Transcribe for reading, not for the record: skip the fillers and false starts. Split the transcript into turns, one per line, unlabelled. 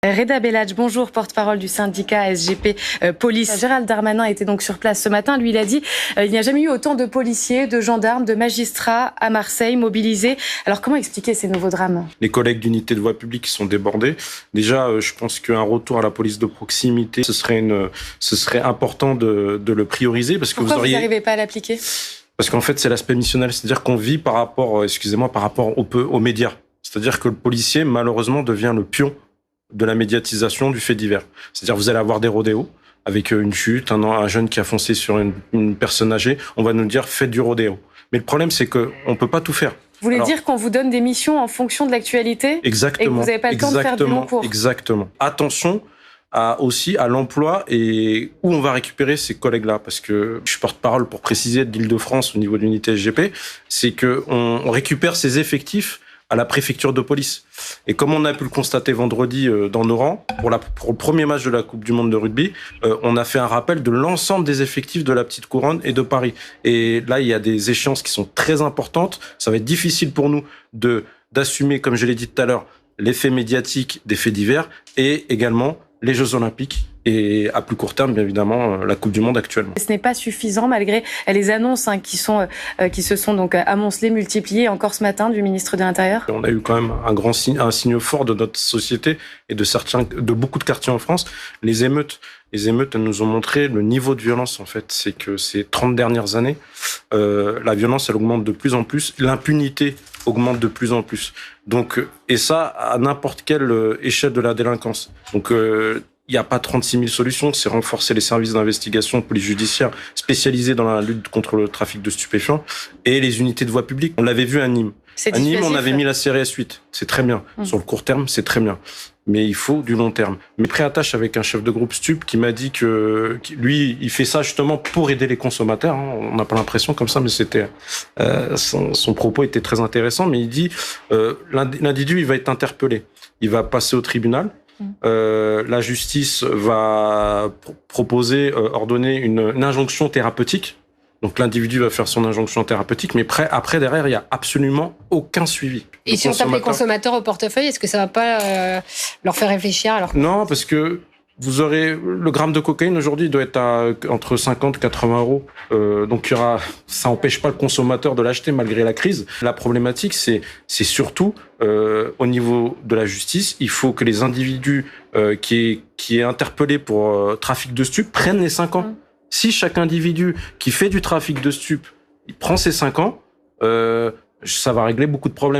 Reda Belladj, bonjour, porte-parole du syndicat SGP Police. Gérald Darmanin était donc sur place ce matin. Lui, il a dit il n'y a jamais eu autant de policiers, de gendarmes, de magistrats à Marseille mobilisés. Alors comment expliquer ces nouveaux drames ?
Les collègues d'unité de voie publique sont débordés. Déjà, je pense qu'un retour à la police de proximité, ce serait important de le prioriser. Parce que
Pourquoi vous n'arrivez pas à l'appliquer ?
Parce qu'en fait, c'est l'aspect missionnel. C'est-à-dire qu'on vit par rapport aux médias. C'est-à-dire que le policier, malheureusement, devient le pion de la médiatisation du fait divers. C'est-à-dire vous allez avoir des rodéos avec une chute, un jeune qui a foncé sur une personne âgée, on va nous dire faites du rodéo. Mais le problème c'est que on peut pas tout faire.
Vous voulez dire qu'on vous donne des missions en fonction de l'actualité ?
Exactement.
Et que vous n'avez pas le temps de faire du long cours ?
Exactement. Attention aussi à l'emploi et où on va récupérer ces collègues-là, parce que je suis porte-parole pour préciser de l'Île-de-France au niveau de l'unité SGP, c'est que on récupère ces effectifs à la préfecture de police. Et comme on a pu le constater vendredi dans nos rangs, pour le premier match de la Coupe du Monde de rugby, on a fait un rappel de l'ensemble des effectifs de la Petite Couronne et de Paris. Et là, il y a des échéances qui sont très importantes. Ça va être difficile pour nous d'assumer, comme je l'ai dit tout à l'heure, l'effet médiatique des faits divers et également les Jeux Olympiques et à plus court terme, bien évidemment, la Coupe du Monde actuellement.
Ce n'est pas suffisant malgré les annonces qui se sont donc amoncelées, multipliées encore ce matin du ministre de l'Intérieur.
On a eu quand même un signe fort de notre société et de beaucoup de quartiers en France. Les émeutes, elles nous ont montré le niveau de violence, en fait. C'est que ces 30 dernières années, la violence, elle augmente de plus en plus. L'impunité augmente de plus en plus. Donc, et ça, à n'importe quelle échelle de la délinquance. Donc, il n'y a pas 36 000 solutions, c'est renforcer les services d'investigation, police judiciaire spécialisés dans la lutte contre le trafic de stupéfiants et les unités de voie publique. On l'avait vu à Nîmes. À Nîmes, on avait mis la CRS 8. C'est très bien. Sur le court terme, c'est très bien. Mais il faut du long terme. Mais pris à tâche avec un chef de groupe stup qui m'a dit que lui, il fait ça justement pour aider les consommateurs. On n'a pas l'impression comme ça, mais c'était son propos était très intéressant. Mais il dit l'individu, il va être interpellé. Il va passer au tribunal. La justice va ordonner une injonction thérapeutique. Donc l'individu va faire son injonction thérapeutique, mais après derrière il y a absolument aucun suivi.
Et si on tape les consommateurs au portefeuille, est-ce que ça va pas leur faire réfléchir alors ?
Non, parce que vous aurez le gramme de cocaïne aujourd'hui doit être entre 50 et 80 euros. Donc ça empêche pas le consommateur de l'acheter malgré la crise. La problématique c'est surtout au niveau de la justice, il faut que les individus qui est interpellé pour trafic de stupes prennent les 5 ans. Si chaque individu qui fait du trafic de stupes, il prend ses 5 ans, ça va régler beaucoup de problèmes.